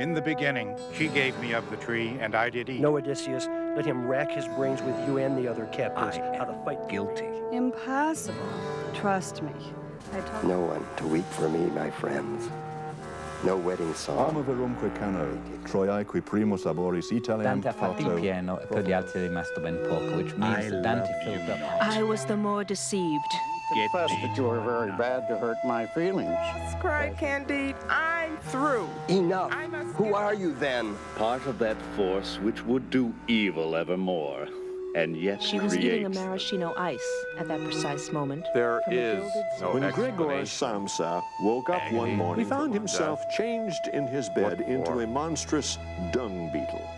In the beginning, she gave me of the tree, and I did eat. No, Odysseus, let him rack his brains with you and the other captives how to fight. Guilty. Impossible. Trust me. No one to weep for me, my friends. No wedding song. Arma verumque cano, Troiae qui primus laboris Italiam Dante ha fatto il pieno e per gli altri è rimasto ben poco, which means that Dante filled up. I was the more deceived. Confess that you were very bad to hurt my feelings. Cried Candide, I'm through. Enough. Who are you then? Part of that force which would do evil evermore, and yet She was eating a maraschino ice at that precise moment. There is no When Gregor Samsa woke up one morning, he found himself changed in his bed into a monstrous dung beetle.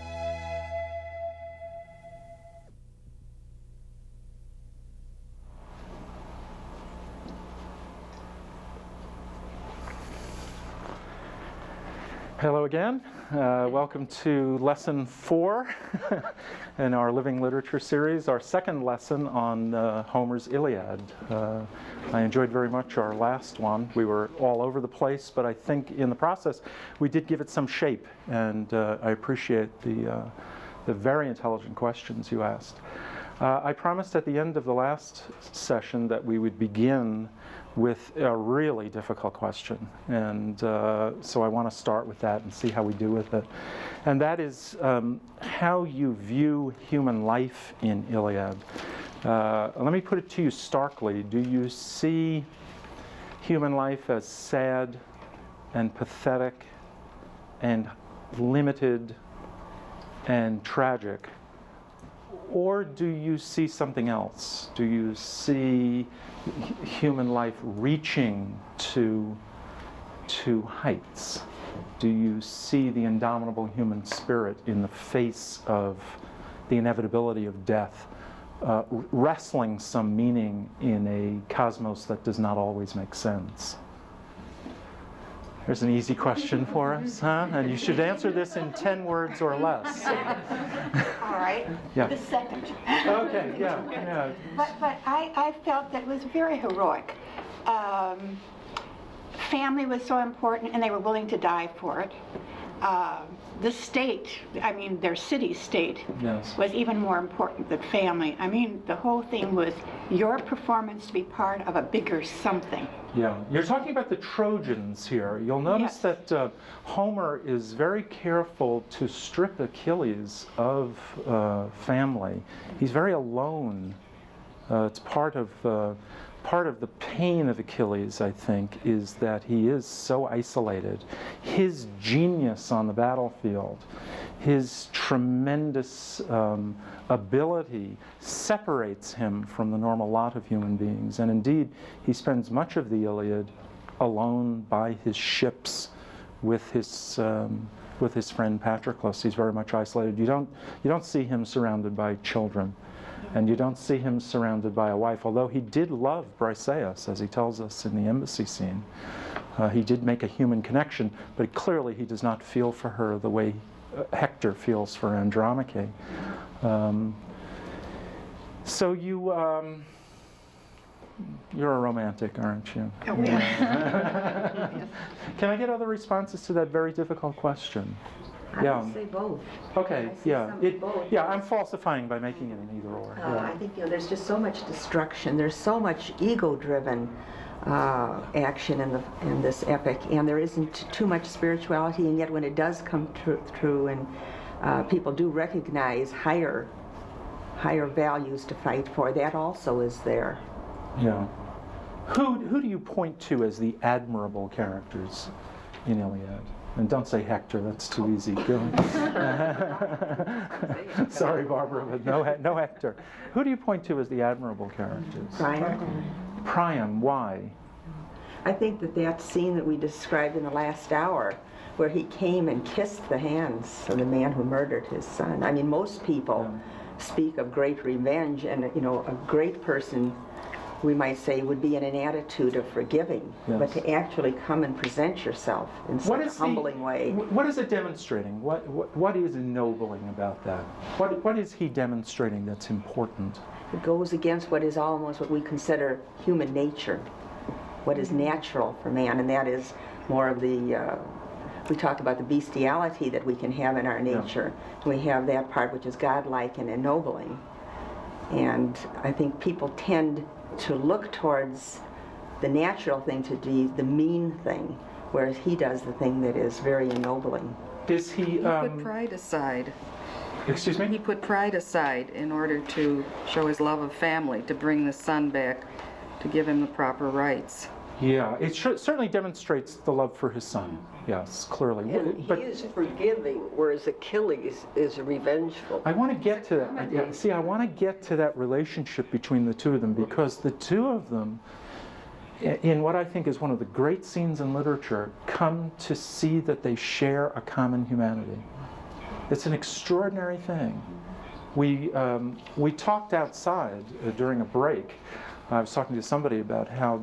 Hello again. Welcome to Lesson 4 in our Living Literature series, our second lesson on Homer's Iliad. I enjoyed very much our last one. We were all over the place, but I think in the process we did give it some shape, and I appreciate the very intelligent questions you asked. I promised at the end of the last session that we would begin with a really difficult question, and so I want to start with that and see how we do with it. And that is how you view human life in Iliad. Let me put it to you starkly. Do you see human life as sad and pathetic and limited and tragic? Or do you see something else? Do you see human life reaching to heights? Do you see the indomitable human spirit in the face of the inevitability of death, wrestling some meaning in a cosmos that does not always make sense? There's an easy question for us, huh? And you should answer this in 10 words or less. All right. Yeah. The second. Okay, yeah. But I felt that it was very heroic. Family was so important, and they were willing to die for it. The state, I mean, their city-state, yes, was even more important than family. I mean, the whole thing was your performance to be part of a bigger something. Yeah, you're talking about the Trojans here. You'll notice that Homer is very careful to strip Achilles of family. He's very alone. It's part of the pain of Achilles, I think, is that he is so isolated. His genius on the battlefield, his tremendous ability separates him from the normal lot of human beings. And indeed, he spends much of the Iliad alone by his ships with his friend Patroclus. He's very much isolated. You don't see him surrounded by children. And you don't see him surrounded by a wife, although he did love Briseis, as he tells us in the embassy scene. He did make a human connection, but clearly he does not feel for her the way Hector feels for Andromache. So you're a romantic, aren't you? Oh, yeah. Can I get other responses to that very difficult question? I would say both. Okay, I'm falsifying by making it an either or. I think there's just so much destruction. There's so much ego-driven action in this epic, and there isn't too much spirituality. And yet, when it does come true, and people do recognize higher values to fight for, that also is there. Yeah. Who do you point to as the admirable characters in Iliad? And don't say Hector, that's too easy. Sorry, Barbara, but no Hector. Who do you point to as the admirable characters? Priam, why? I think that scene that we described in the last hour, where he came and kissed the hands of the man who murdered his son. I mean, most people speak of great revenge, and a great person, we might say, would be in an attitude of forgiving, but to actually come and present yourself in such a humbling way. What is it demonstrating? What is ennobling about that? What is he demonstrating that's important? It goes against what is almost what we consider human nature, what is natural for man, and that is more of the we talk about the bestiality that we can have in our nature. We have that part which is godlike and ennobling. And I think people tend to look towards the natural thing to be the mean thing, whereas he does the thing that is very ennobling. Is he? He put pride aside. Excuse me? He put pride aside in order to show his love of family, to bring the son back, to give him the proper rights. Yeah, it certainly demonstrates the love for his son. Yes, clearly. And he is forgiving, whereas Achilles is revengeful. I want to get to that. Yeah, see, I want to get to that relationship between the two of them, because the two of them, in what I think is one of the great scenes in literature, come to see that they share a common humanity. It's an extraordinary thing. We talked outside during a break. I was talking to somebody about how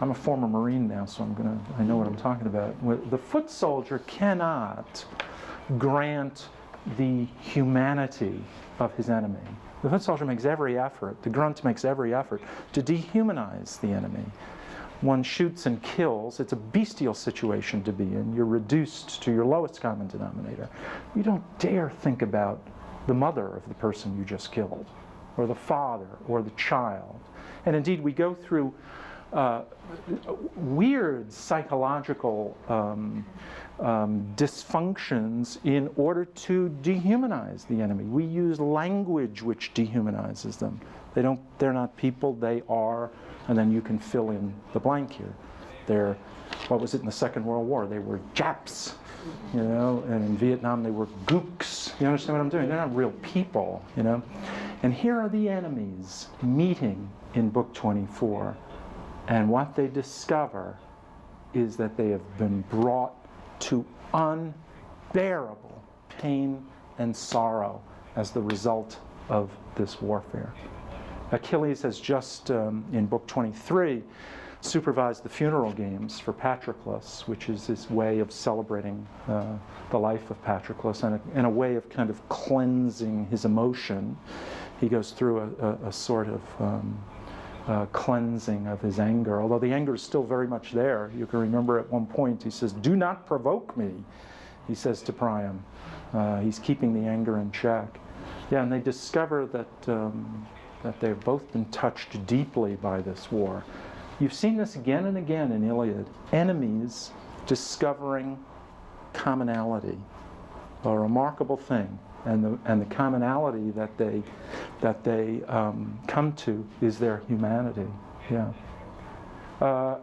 I'm a former Marine now, so I know what I'm talking about. The foot soldier cannot grant the humanity of his enemy. The foot soldier makes every effort, the grunt makes every effort to dehumanize the enemy. One shoots and kills. It's a bestial situation to be in. You're reduced to your lowest common denominator. You don't dare think about the mother of the person you just killed, or the father, or the child. And indeed, we go through weird psychological dysfunctions in order to dehumanize the enemy. We use language which dehumanizes them. They're not people, they are, and then you can fill in the blank here. They're, what was it in the Second World War? They were Japs, you know, and in Vietnam they were gooks. You understand what I'm doing? They're not real people, you know. And here are the enemies meeting in Book 24. And what they discover is that they have been brought to unbearable pain and sorrow as the result of this warfare. Achilles has just, in Book 23, supervised the funeral games for Patroclus, which is his way of celebrating the life of Patroclus, and a way of kind of cleansing his emotion. He goes through a sort of cleansing of his anger, although the anger is still very much there. You can remember at one point he says, "Do not provoke me," he says to Priam. He's keeping the anger in check. Yeah, and they discover that they've both been touched deeply by this war. You've seen this again and again in Iliad. Enemies discovering commonality, a remarkable thing. And the commonality that they come to is their humanity. Yeah. Well,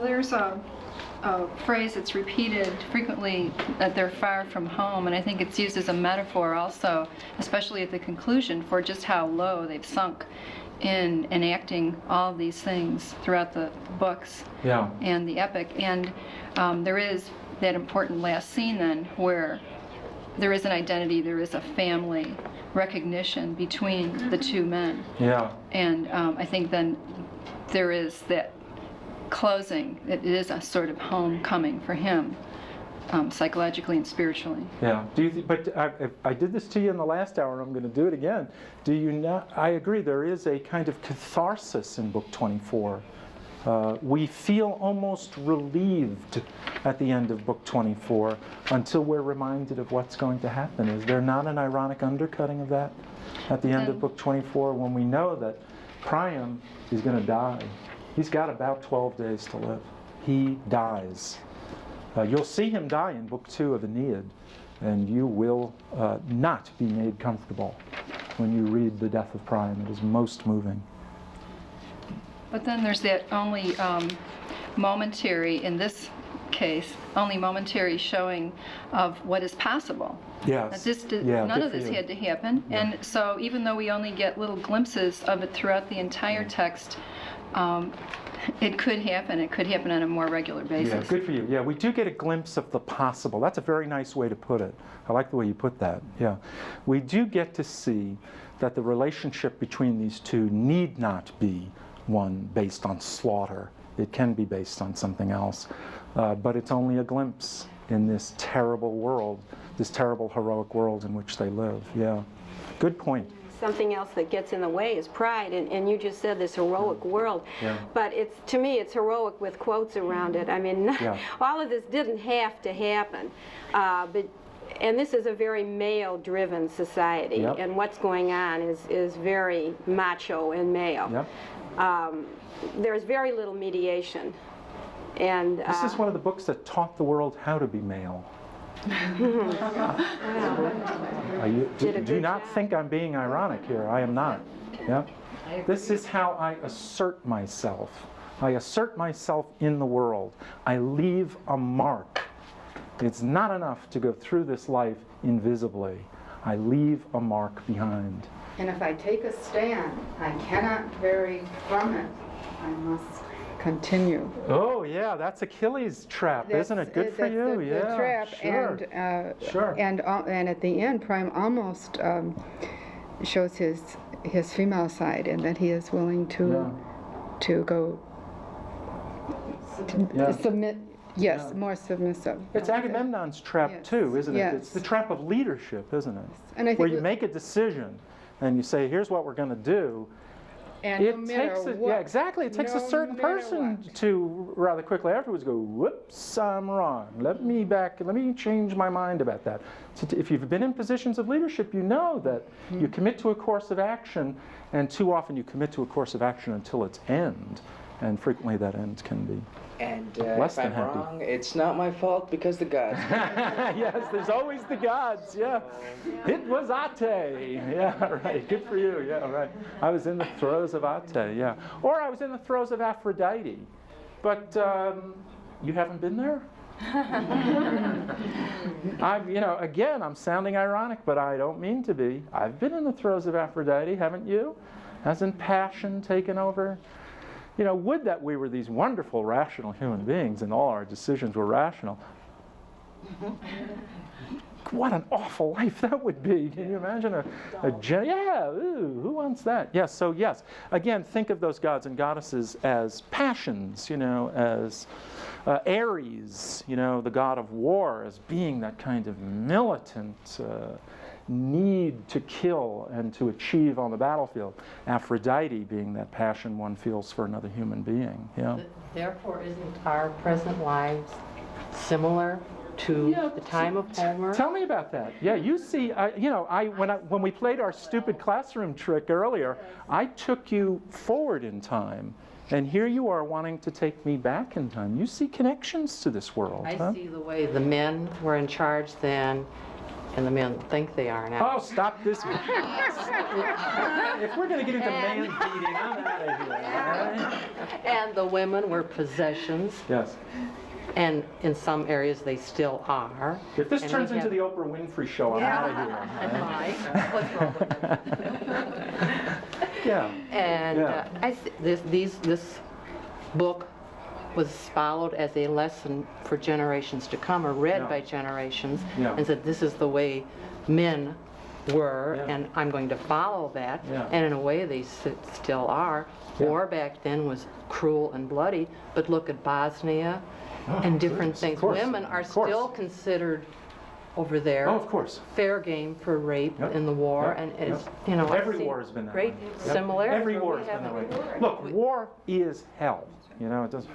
there's a phrase that's repeated frequently, that they're far from home, and I think it's used as a metaphor also, especially at the conclusion, for just how low they've sunk in enacting all these things throughout the books and the epic. And there is that important last scene then, where there is an identity, there is a family recognition between the two men. Yeah. And I think then there is that closing. It is a sort of homecoming for him, psychologically and spiritually. Yeah. But I did this to you in the last hour, and I'm going to do it again. Do you not? I agree. There is a kind of catharsis in Book 24. We feel almost relieved at the end of Book 24 until we're reminded of what's going to happen. Is there not an ironic undercutting of that at the end of Book 24, when we know that Priam is going to die? He's got about 12 days to live. He dies. You'll see him die in Book 2 of Aeneid, and you will not be made comfortable when you read the death of Priam. It is most moving. But then there's that only momentary, in this case, only momentary showing of what is possible. Yes. None of this had to happen. Yeah. And so even though we only get little glimpses of it throughout the entire text, it could happen. It could happen on a more regular basis. Yeah, good for you. Yeah, we do get a glimpse of the possible. That's a very nice way to put it. I like the way you put that. Yeah. We do get to see that the relationship between these two need not be one based on slaughter. It can be based on something else. But it's only a glimpse in this terrible world, this terrible heroic world in which they live. Yeah. Good point. something else that gets in the way is pride, and you just said this heroic world, but to me it's heroic with quotes around it. I mean, all of this didn't have to happen, and this is a very male-driven society, and what's going on is very macho and male. There's very little mediation, and this is one of the books that taught the world how to be male. Do not think I'm being ironic here. I am not. This is how I assert myself. I assert myself in the world. I leave a mark. It's not enough to go through this life invisibly. I leave a mark behind. And if I take a stand, I cannot vary from it. I must continue. Oh yeah, that's Achilles' trap, isn't it? Good for you. The trap, sure. And at the end, Prime almost shows his female side, and that he is willing to go submit. Yes, more submissive. It's Agamemnon's trap too, isn't it? It's the trap of leadership, isn't it? And I think where you make a decision and you say, "Here's what we're going to do." And it takes exactly. It takes a certain person to rather quickly afterwards go, "Whoops, I'm wrong. Let me change my mind about that." So if you've been in positions of leadership, you know that you commit to a course of action, and too often you commit to a course of action until its end, and frequently that end can be less than happy. Wrong, it's not my fault because the gods. Yes, there's always the gods. Yeah, it was Ate. Yeah, right. Good for you. Yeah, right. I was in the throes of Ate. Yeah, or I was in the throes of Aphrodite. But you haven't been there. Again, I'm sounding ironic, but I don't mean to be. I've been in the throes of Aphrodite, haven't you? Hasn't passion taken over? Would that we were these wonderful, rational human beings and all our decisions were rational. What an awful life that would be. Can you imagine who wants that? Yes, so yes. Again, think of those gods and goddesses as passions, as Ares, the god of war, as being that kind of militant need to kill and to achieve on the battlefield. Aphrodite being that passion one feels for another human being. Therefore, isn't our present lives similar to the time of Homer? Tell me about that. Yeah, you see, when we played our stupid classroom trick earlier, I took you forward in time. And here you are wanting to take me back in time. You see connections to this world. I see the way the men were in charge then, and the men think they are now. Oh, stop this. If we're going to get into man beating, I'm out of here. Right? And the women were possessions. Yes. And in some areas they still are. If this turns into the Oprah Winfrey show, I'm out of here. What's wrong with that? And this book was followed as a lesson for generations to come, or read by generations, and said this is the way men were, and I'm going to follow that. And in a way they still are. War back then was cruel and bloody, but look at Bosnia and different things. Women are still considered over there. Oh, of course. Fair game for rape in the war, and it's every war has been that great similarity. Every war has been that way. Look, war is hell. It doesn't,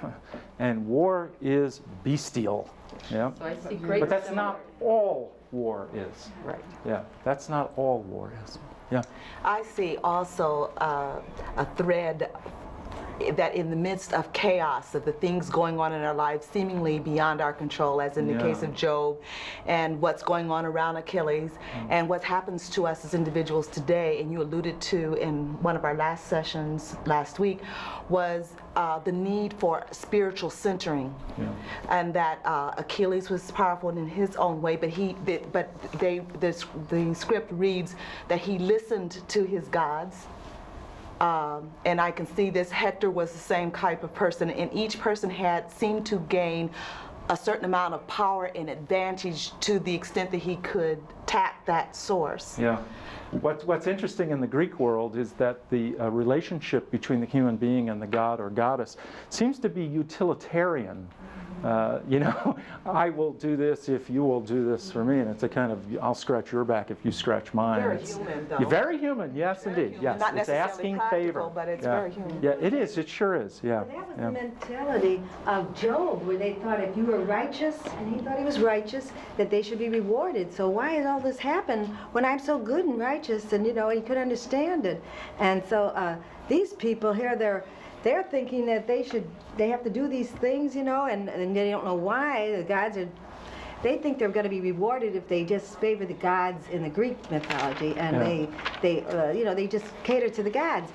and war is bestial. So I see great. But that's not all war is. Right. Yeah, that's not all war is. Yeah. I see also a thread that in the midst of chaos, of the things going on in our lives seemingly beyond our control, as in the case of Job, and what's going on around Achilles, and what happens to us as individuals today, and you alluded to in one of our last sessions last week, was the need for spiritual centering, and that Achilles was powerful in his own way, but the script reads that he listened to his gods. And I can see this. Hector was the same type of person, and each person seemed to gain a certain amount of power and advantage to the extent that he could tap that source. Yeah. What's interesting in the Greek world is that the relationship between the human being and the god or goddess seems to be utilitarian You know, I will do this if you will do this for me, and it's a kind of, I'll scratch your back if you scratch mine. Very human, though. You're very human, yes, indeed. Human. Yes, Not it's necessarily asking practical, favor. but it's Yeah. very human. Yeah, it is. It sure is. Yeah. That was Yeah. the mentality of Job, where they thought if you were righteous, and he thought he was righteous, that they should be rewarded. So why has all this happened when I'm so good and righteous? And, you know, he could understand it. And so these people here, they're thinking that they have to do these things, you know, and they don't know why. The gods are, they think they're going to be rewarded if they just favor the gods in the Greek mythology, and they just cater to the gods.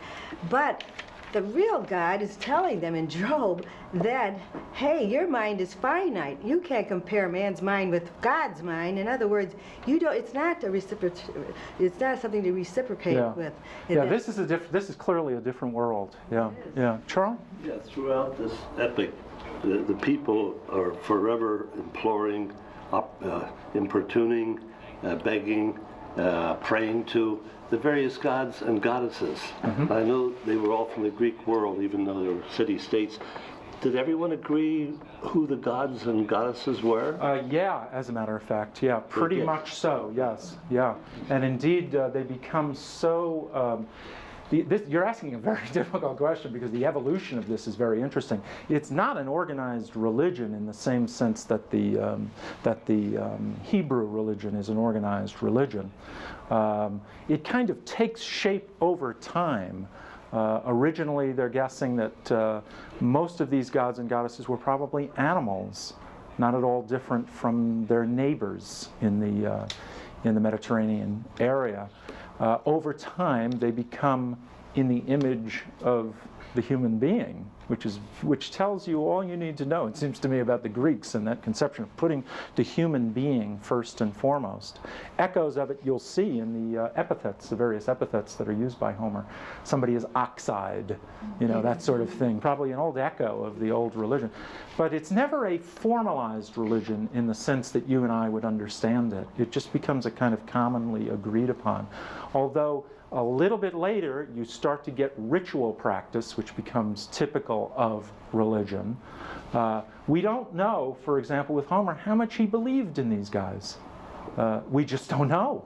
But the real God is telling them in Job that, hey, your mind is finite. You can't compare man's mind with God's mind. In other words, it's not it's not something to reciprocate with. Yeah, this is clearly a different world. Yeah, yeah. Charlie? Yeah, throughout this epic, the people are forever imploring, importuning, begging, praying to the various gods and goddesses. I know they were all from the Greek world, even though they were city-states. Did everyone agree who the gods and goddesses were? Yeah, as a matter of fact, yeah, pretty much so, yes, yeah. And indeed, they become so, you're asking a very difficult question, because the evolution of this is very interesting. It's not an organized religion in the same sense that the Hebrew religion is an organized religion. It kind of takes shape over time. Originally, they're guessing that most of these gods and goddesses were probably animals, not at all different from their neighbors in the Mediterranean area. Over time, they become in the image of the human being, which tells you all you need to know, it seems to me, about the Greeks and that conception of putting the human being first and foremost. Echoes of it you'll see in the epithets, the various epithets that are used by Homer. Somebody is ox-eyed, you know, that sort of thing. Probably an old echo of the old religion. But it's never a formalized religion in the sense that you and I would understand it. It just becomes a kind of commonly agreed upon. Although a little bit later, you start to get ritual practice, which becomes typical of religion. We don't know, for example, with Homer, how much he believed in these guys. We just don't know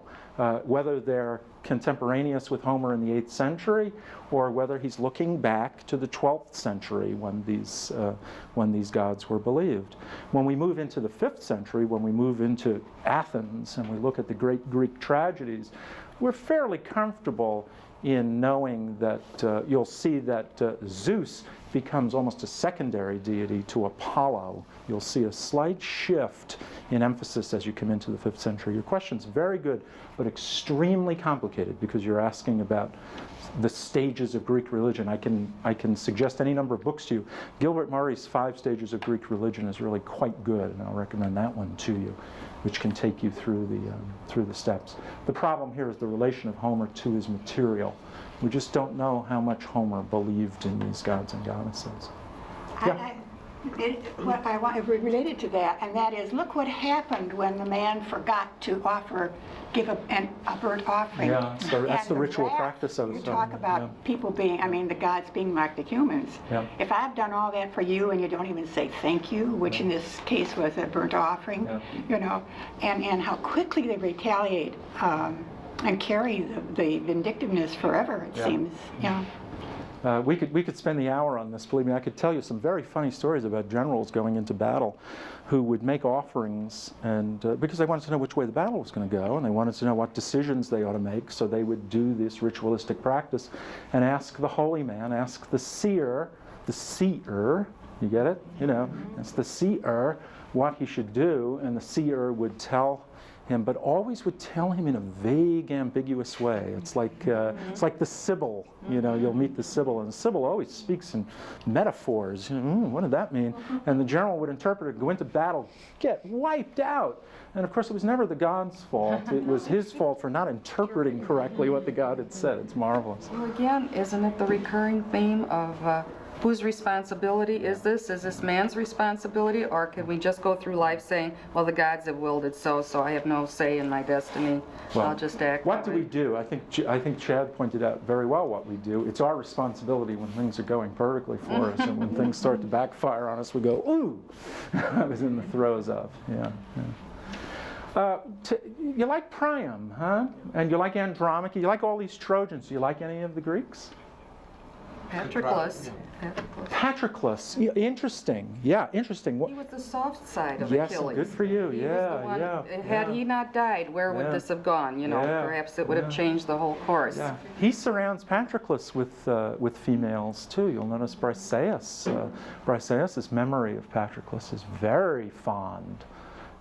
whether they're contemporaneous with Homer in the 8th century, or whether he's looking back to the 12th century when these gods were believed. When we move into the 5th century, when we move into Athens and we look at the great Greek tragedies, we're fairly comfortable in knowing that you'll see that Zeus becomes almost a secondary deity to Apollo. You'll see a slight shift in emphasis as you come into the 5th century. Your question's very good, but extremely complicated, because you're asking about the stages of Greek religion. I can suggest any number of books to you. Gilbert Murray's 5 Stages of Greek Religion is really quite good, and I'll recommend that one to you, which can take you through the steps. The problem here is the relation of Homer to his material. We just don't know how much Homer believed in these gods and goddesses. Yeah. What I want related to that, and that is, look what happened when the man forgot to give a burnt offering. Yeah, that's the ritual wrath, practice of it. You talk about people being, the gods being like the humans. Yeah. If I've done all that for you and you don't even say thank you, which in this case was a burnt offering, and how quickly they retaliate and carry the vindictiveness forever, it seems. We could spend the hour on this. Believe me, I could tell you some very funny stories about generals going into battle who would make offerings, and because they wanted to know which way the battle was going to go, and they wanted to know what decisions they ought to make, so they would do this ritualistic practice and ask the holy man, ask the seer, you get it? It's the seer what he should do, and the seer would tell him, but always would tell him in a vague, ambiguous way. It's like the Sibyl. You'll meet the Sibyl, and the Sibyl always speaks in metaphors. What did that mean? And the general would interpret it, go into battle, get wiped out. And of course, it was never the god's fault. It was his fault for not interpreting correctly what the god had said. It's marvelous. Well, again, isn't it the recurring theme of whose responsibility is this? Is this man's responsibility, or can we just go through life saying, well, the gods have willed it so I have no say in my destiny, Well, I'll just act? What do we do? I think Chad pointed out very well what we do. It's our responsibility when things are going perfectly for us, and when things start to backfire on us, we go, ooh, I was in the throes of. Yeah. You like Priam, huh? And you like Andromache. You like all these Trojans. Do you like any of the Greeks? Patroclus. Patroclus. Yeah, interesting. Yeah, interesting. He was the soft side of Yes, Achilles. good for you. He Yeah, was the one, yeah. Had he not died, where would Yeah. this have gone? You know, Yeah, perhaps it would have yeah. changed the whole course. Yeah. He surrounds Patroclus with females too. You'll notice Briseis. Briseis' memory of Patroclus is very fond.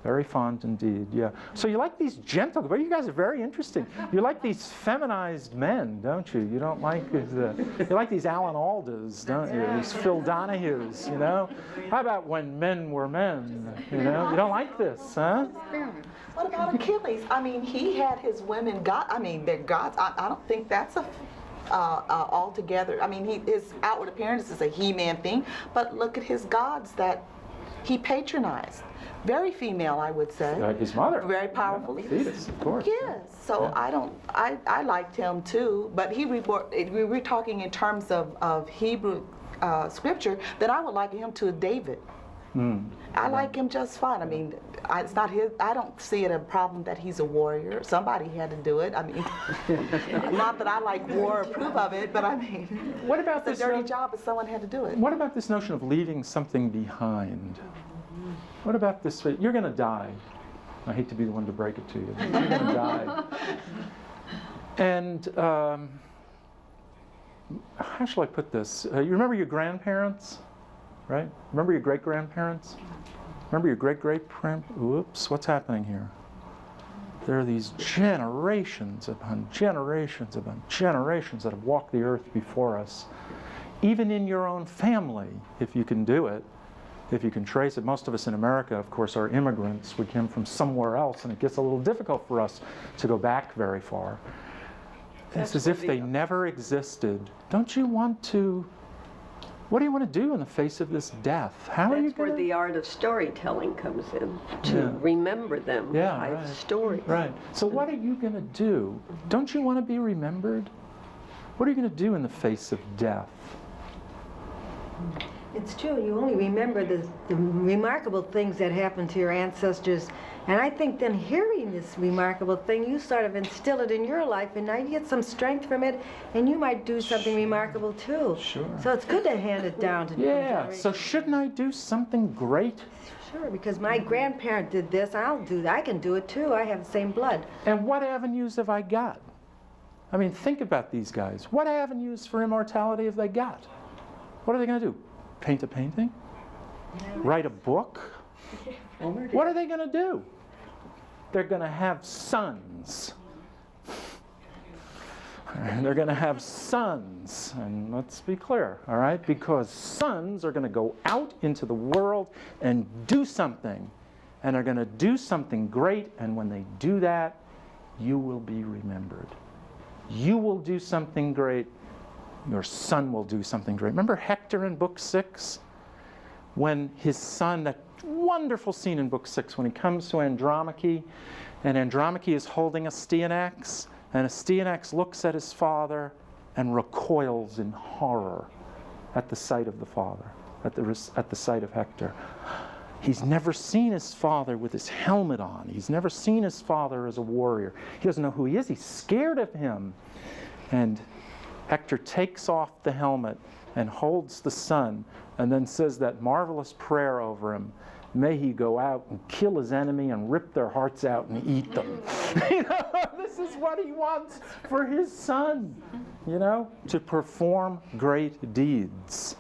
Very fond indeed, yeah. So you like these gentle, well, you guys are very interesting. You like these feminized men, don't you? You don't like, you like these Alan Aldas, don't you? These Phil Donahues, you know? How about when men were men, you know? You don't like this, huh? What about Achilles? I mean, he had his women, they're gods. I don't think that's altogether. I mean, his outward appearance is a he-man thing, but look at his gods that he patronized. Very female, I would say. Like his mother. Very powerful. Yeah, Thetis, of course. Yes. So Yeah. I liked him too, but we were talking in terms of Hebrew scripture, then I would liken him to David. I like him just fine. I mean, it's not his. I don't see it a problem that he's a warrior. Somebody had to do it. I mean, not that I like war or approve of it, but I mean, what about it's this a dirty job, but someone had to do it. What about this notion of leaving something behind? What about this? You're going to die. I hate to be the one to break it to you. You're going to die. And how shall I put this? You remember your grandparents, right? Remember your great-grandparents? Remember your great-great-grandparents? Whoops, what's happening here? There are these generations upon generations upon generations that have walked the earth before us. Even in your own family, if you can do it, if you can trace it. Most of us in America, of course, are immigrants. We came from somewhere else, and it gets a little difficult for us to go back very far. It's as if they never existed. Don't you want to, what do you want to do in the face of this death? How are you going to... That's where the art of storytelling comes in, to remember them by story. Right. So what are you going to do? Don't you want to be remembered? What are you going to do in the face of death? It's true. You only remember the remarkable things that happened to your ancestors. And I think then hearing this remarkable thing, you sort of instill it in your life, and now you get some strength from it, and you might do something remarkable too. Sure. So it's good to hand it down to different generations. So shouldn't I do something great? Sure, because my grandparent did this, I'll do that. I can do it too. I have the same blood. And what avenues have I got? I mean, think about these guys. What avenues for immortality have they got? What are they going to do? Paint a painting? Write a book? What are they going to do? They're going to have sons. And they're going to have sons. And let's be clear, all right? Because sons are going to go out into the world and do something. And they're going to do something great. And when they do that, you will be remembered. You will do something great. Your son will do something great. Remember Hector in Book 6? When his son, that wonderful scene in Book 6, when he comes to Andromache, and Andromache is holding Astyanax, and Astyanax looks at his father and recoils in horror at the sight of the father, at the sight of Hector. He's never seen his father with his helmet on. He's never seen his father as a warrior. He doesn't know who he is. He's scared of him. And Hector takes off the helmet and holds the son and then says that marvelous prayer over him. May he go out and kill his enemy and rip their hearts out and eat them. You know, this is what he wants for his son, you know, to perform great deeds.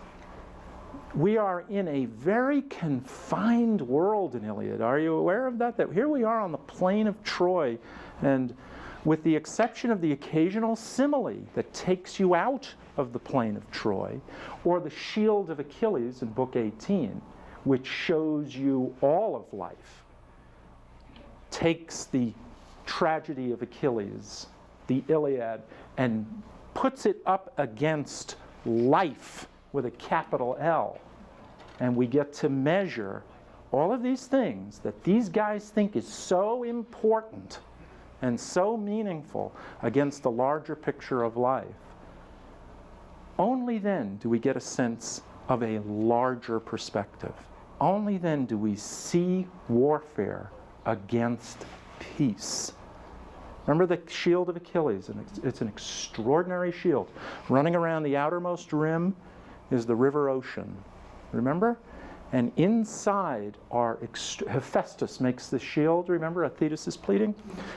We are in a very confined world in Iliad. Are you aware of that? That here we are on the plain of Troy, and with the exception of the occasional simile that takes you out of the plain of Troy, or the shield of Achilles in Book 18, which shows you all of life, takes the tragedy of Achilles, the Iliad, and puts it up against life with a capital L. And we get to measure all of these things that these guys think is so important and so meaningful against the larger picture of life. Only then do we get a sense of a larger perspective. Only then do we see warfare against peace. Remember the shield of Achilles? It's an extraordinary shield. Running around the outermost rim is the river Ocean. Remember? And inside are, Hephaestus makes the shield, remember? Thetis is pleading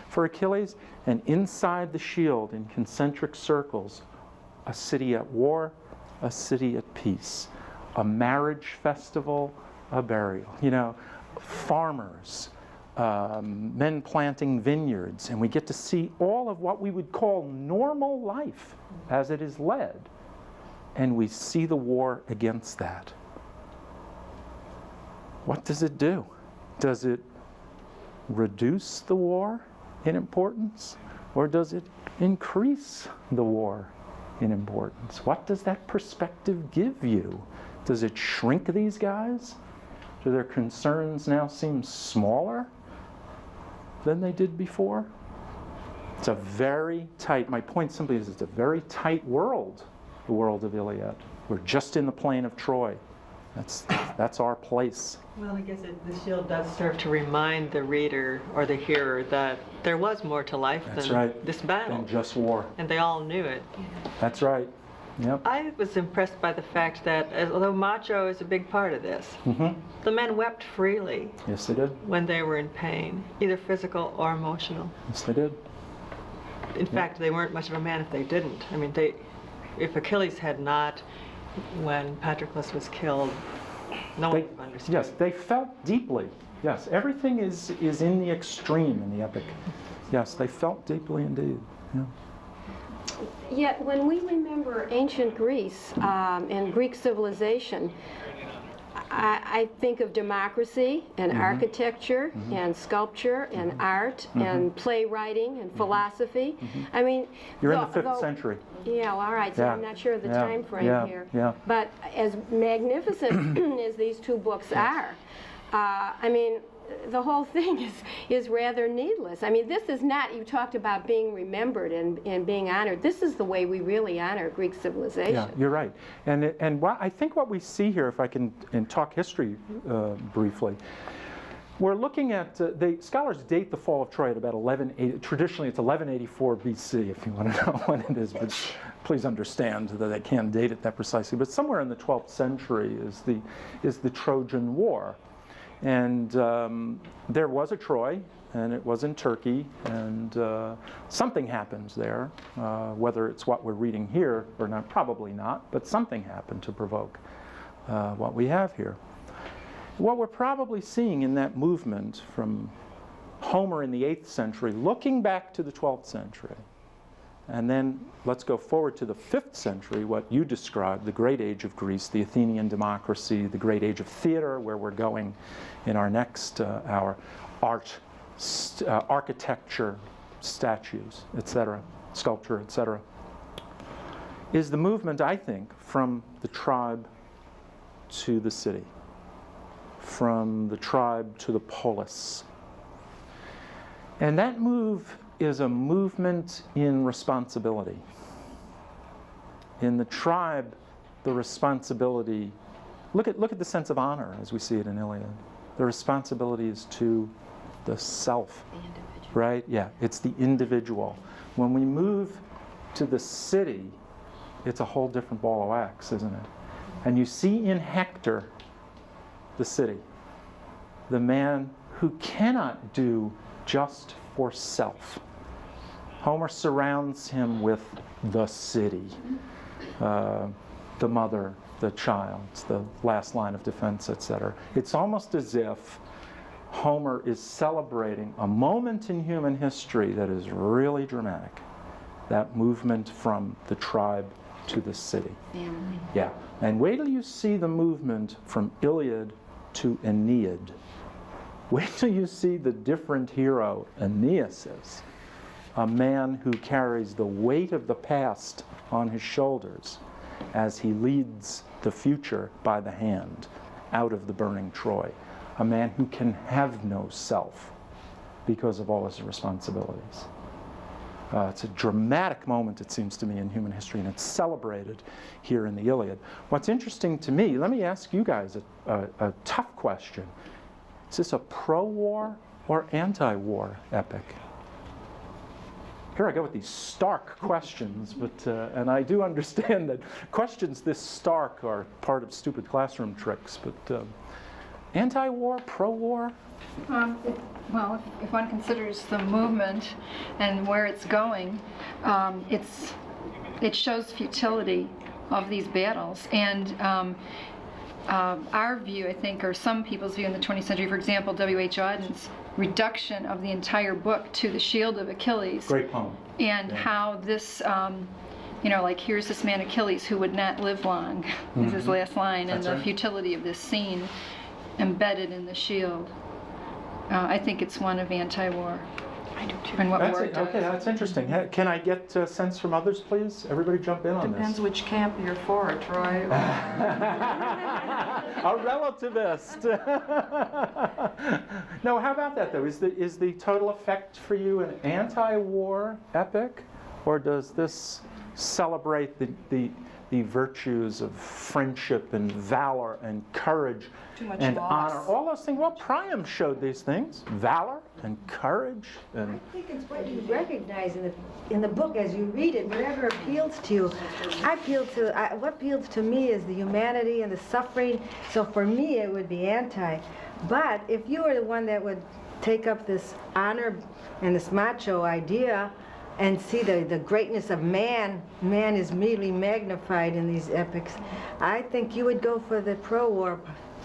for Achilles. And inside the shield, in concentric circles, a city at war, a city at peace. A marriage festival, a burial. You know, farmers, men planting vineyards, and we get to see all of what we would call normal life as it is led. And we see the war against that. What does it do? Does it reduce the war in importance, or does it increase the war in importance? What does that perspective give you? Does it shrink these guys? Do their concerns now seem smaller than they did before? It's a very tight, my point simply is it's a very tight world, the world of Iliad. We're just in the plain of Troy. That's our place. Well, I guess the shield does serve to remind the reader or the hearer that there was more to life than this battle. Than just war. And they all knew it. That's right. Yep. I was impressed by the fact that, although macho is a big part of this, the men wept freely. Yes, they did. When they were in pain, either physical or emotional. Yes, they did. In fact, they weren't much of a man if they didn't. I mean, if Achilles had not, when Patroclus was killed, no one would understand. Yes, they felt deeply. Yes, everything is in the extreme in the epic. Yes, they felt deeply indeed. Yeah. Yet when we remember ancient Greece and Greek civilization, I think of democracy and architecture and sculpture and art and playwriting and philosophy. I mean, you're in the 5th century. Yeah, well, all right, so I'm not sure of the time frame here. Yeah. But as magnificent as these two books are, I mean, the whole thing is rather needless. I mean, this is not, you talked about being remembered and being honored. This is the way we really honor Greek civilization. Yeah, you're right. And I think what we see here, if I can talk history briefly, we're looking at, the scholars date the fall of Troy at about 1180, traditionally it's 1184 BC, if you want to know when it is, but please understand that I can't date it that precisely. But somewhere in the 12th century is the Trojan War. And there was a Troy, and it was in Turkey, and something happens there. Whether it's what we're reading here or not, probably not, but something happened to provoke what we have here. What we're probably seeing in that movement from Homer in the 8th century, looking back to the 12th century, and then let's go forward to the 5th century, what you described, the great age of Greece, the Athenian democracy, the great age of theater, where we're going in our next hour, art, architecture, statues, etc., sculpture, etc., is the movement, I think, from the tribe to the city, from the tribe to the polis. And that move is a movement in responsibility. In the tribe, the responsibility, look at the sense of honor as we see it in Iliad. The responsibility is to the self, right? Yeah, it's the individual. When we move to the city, it's a whole different ball of wax, isn't it? And you see in Hector, the city, the man who cannot do just for self. Homer surrounds him with the city, the mother, the child, the last line of defense, etc. It's almost as if Homer is celebrating a moment in human history that is really dramatic. That movement from the tribe to the city. Family. Yeah. And wait till you see the movement from Iliad to Aeneid. Wait till you see the different hero Aeneas is. A man who carries the weight of the past on his shoulders. as he leads the future by the hand out of the burning Troy. A man who can have no self because of all his responsibilities. It's a dramatic moment, it seems to me, in human history, and it's celebrated here in the Iliad. What's interesting to me, let me ask you guys a tough question. Is this a pro-war or anti-war epic? Here I go with these stark questions, but and I do understand that questions this stark are part of stupid classroom tricks, but anti-war, pro-war? Well, if one considers the movement and where it's going, it shows futility of these battles. And our view, I think, or some people's view in the 20th century, for example, W.H. Auden's reduction of the entire book to the shield of Achilles. Great poem. And how this, like, here's this man Achilles who would not live long, is his last line, and the futility of this scene embedded in the shield. I think it's one of anti-war. I do too. And what war does. Okay, that's interesting. Can I get a sense from others, please? Everybody jump in on this. Depends which camp you're for, Troy. A relativist. No, how about that, though? Is the total effect for you an anti-war epic? Or does this celebrate the virtues of friendship and valor and courage and honor? All those things. Well, Priam showed these things. Valor and courage. And I think it's what you recognize in the book as you read it, whatever appeals to you. What appeals to me is the humanity and the suffering. So for me, it would be anti. But if you were the one that would take up this honor and this macho idea and see the greatness of man is merely magnified in these epics, I think you would go for the pro-war.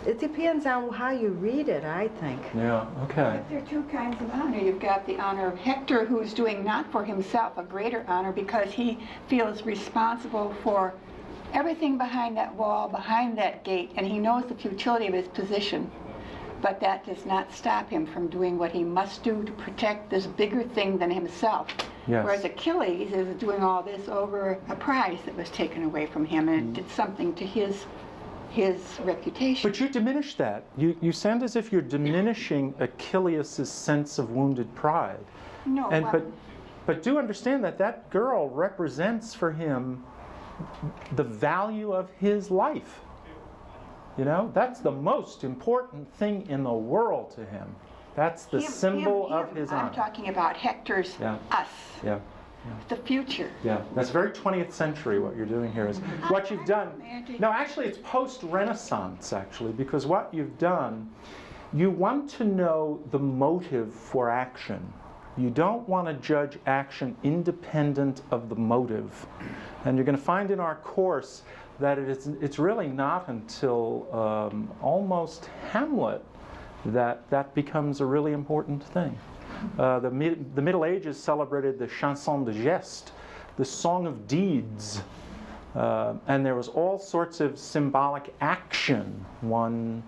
It depends on how you read it, I think. Yeah, okay. But there are two kinds of honor. You've got the honor of Hector, who's doing not for himself a greater honor because he feels responsible for everything behind that wall, behind that gate, and he knows the futility of his position. But that does not stop him from doing what he must do to protect this bigger thing than himself. Yes. Whereas Achilles is doing all this over a prize that was taken away from him, and it did something to his reputation. But you diminish that. You sound as if you're diminishing Achilles' sense of wounded pride. No, but do understand that girl represents for him the value of his life. You know, that's the most important thing in the world to him. That's the symbol of his honor. I'm talking about Hector's us. Yeah. The future. Yeah, that's very 20th century what you're doing here. Is what you've done. No, actually it's post-Renaissance, actually, because what you've done, you want to know the motive for action. You don't want to judge action independent of the motive. And you're going to find in our course that it's really not until almost Hamlet that becomes a really important thing. The Middle Ages celebrated the chanson de geste, the song of deeds, and there was all sorts of symbolic action. One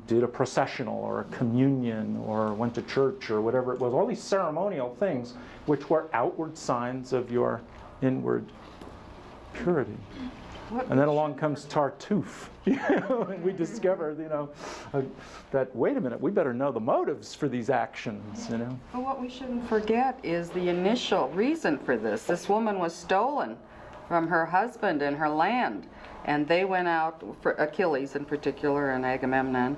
did a processional or a communion or went to church or whatever it was. All these ceremonial things which were outward signs of your inward purity. And then along comes Tartuffe, and we discover, that, wait a minute, we better know the motives for these actions, Well, what we shouldn't forget is the initial reason for this. This woman was stolen from her husband and her land, and they went out, for Achilles in particular, and Agamemnon,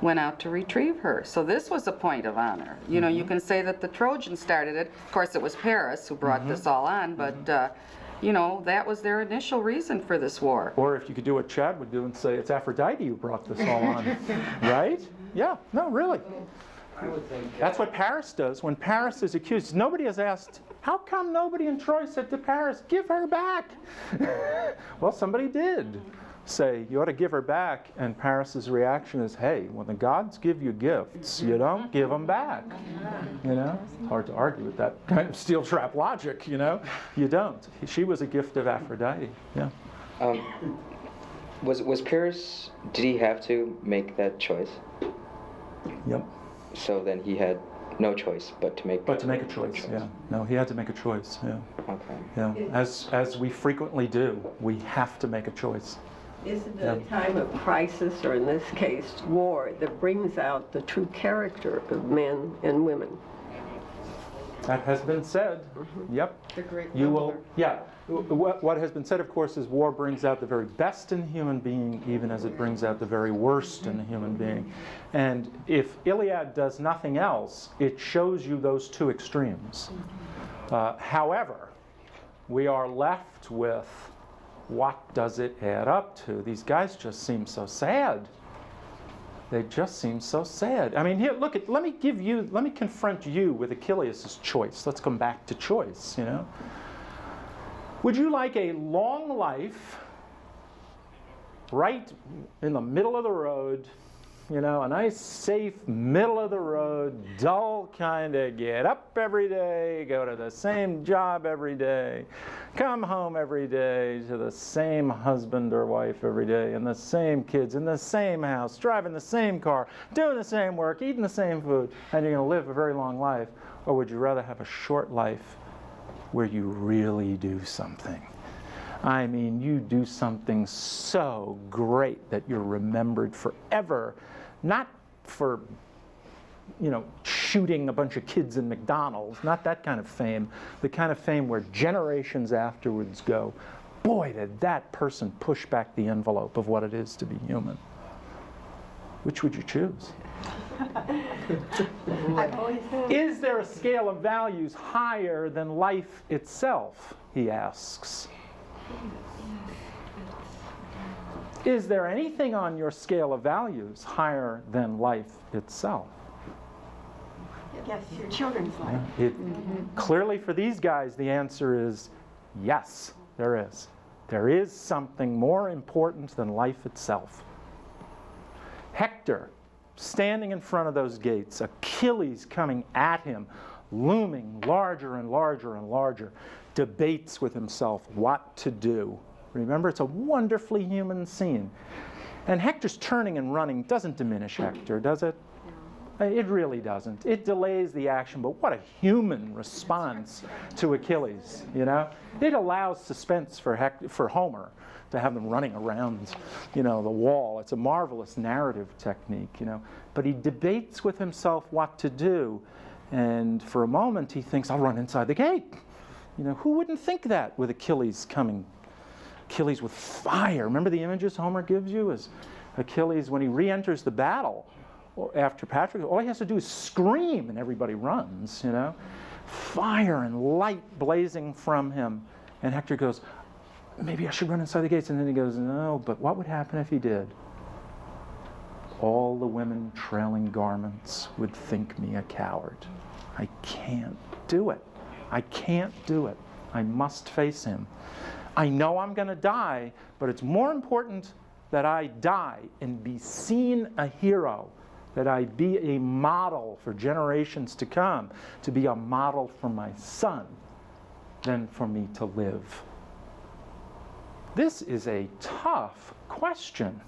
went out to retrieve her. So this was a point of honor. You can say that the Trojans started it. Of course, it was Paris who brought this all on, but that was their initial reason for this war. Or if you could do what Chad would do and say, it's Aphrodite who brought this all on. Right? Yeah, no, really. I would think that's what Paris does. When Paris is accused, nobody has asked, how come nobody in Troy said to Paris, give her back? Well, somebody did say, you ought to give her back. And Paris's reaction is, hey, when the gods give you gifts, you don't give them back. It's hard to argue with that kind of steel trap logic, You don't. She was a gift of Aphrodite. Yeah. Was Paris, did he have to make that choice? Yep. So then he had no choice but to make. But to make a choice, yeah. No, he had to make a choice, yeah. Okay. Yeah, as we frequently do, we have to make a choice. Is it a time of crisis, or in this case, war, that brings out the true character of men and women? That has been said. Yep. The great You will. number. Yeah. What has been said, of course, is war brings out the very best in the human being, even as it brings out the very worst in the human being. And if Iliad does nothing else, it shows you those two extremes. However, we are left with, what does it add up to? These guys just seem so sad. They just seem so sad. I mean, here, look at. Let me confront you with Achilles' choice. Let's come back to choice. You know, would you like a long life, right in the middle of the road? You know, a nice, safe, middle of the road, dull kind of get up every day, go to the same job every day, come home every day to the same husband or wife every day, and the same kids in the same house, driving the same car, doing the same work, eating the same food, and you're going to live a very long life? Or would you rather have a short life where you really do something? I mean, you do something so great that you're remembered forever. Not for, you know, shooting a bunch of kids in McDonald's, not that kind of fame, the kind of fame where generations afterwards go, boy, did that person push back the envelope of what it is to be human. Which would you choose? Is there a scale of values higher than life itself, he asks. Is there anything on your scale of values higher than life itself? Yes, your children's life. Clearly for these guys, the answer is yes, there is. There is something more important than life itself. Hector, standing in front of those gates, Achilles coming at him, looming larger and larger and larger, debates with himself what to do. Remember, it's a wonderfully human scene. And Hector's turning and running doesn't diminish Hector, does it? It really doesn't. It delays the action, but what a human response to Achilles, you know? It allows suspense for Homer to have them running around, you know, the wall. It's a marvelous narrative technique, you know? But he debates with himself what to do, and for a moment he thinks, I'll run inside the gate. You know, who wouldn't think that with Achilles coming? Achilles with fire. Remember the images Homer gives you? Is Achilles, when he re-enters the battle after Patroclus, all he has to do is scream and everybody runs, you know? Fire and light blazing from him. And Hector goes, maybe I should run inside the gates. And then he goes, no, but what would happen if he did? All the women trailing garments would think me a coward. I can't do it. I can't do it. I must face him. I know I'm going to die, but it's more important that I die and be seen a hero, that I be a model for generations to come, to be a model for my son, than for me to live. This is a tough question.